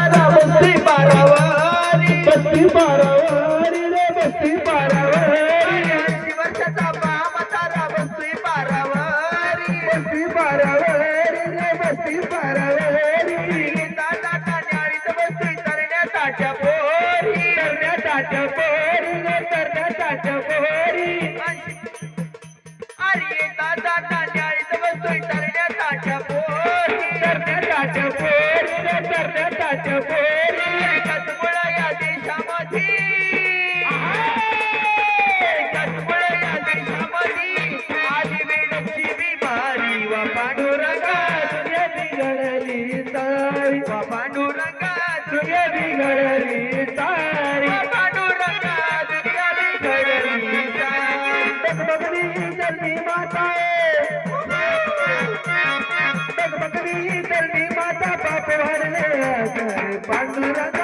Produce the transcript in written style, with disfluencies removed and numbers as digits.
म्हातारा बसती पारावारी रे बसती पारावारी 80 वर्षाचा बा म्हातारा बसती पारावारी रे बसती पारावारी ताटा न्याळीत बसती तरण्या ताट्या पोरी ताट्या पोरी अरे ताटा न्याळीत बसती तरण्या ताट्या पोरी ताट्या पोरी कचमुळ या देशामध्ये कचमुळ या देशामध्ये आली वेडची बिमारी वा पांडुरंगा तुझे बिघडली सारी वा पांडुरंगा तुझे बिघडली सारी पांडुरंगा दुनिया बिघडली सारी बकबकली चलती माता बकबकली चलती माता पाप वाढले पांडुरंग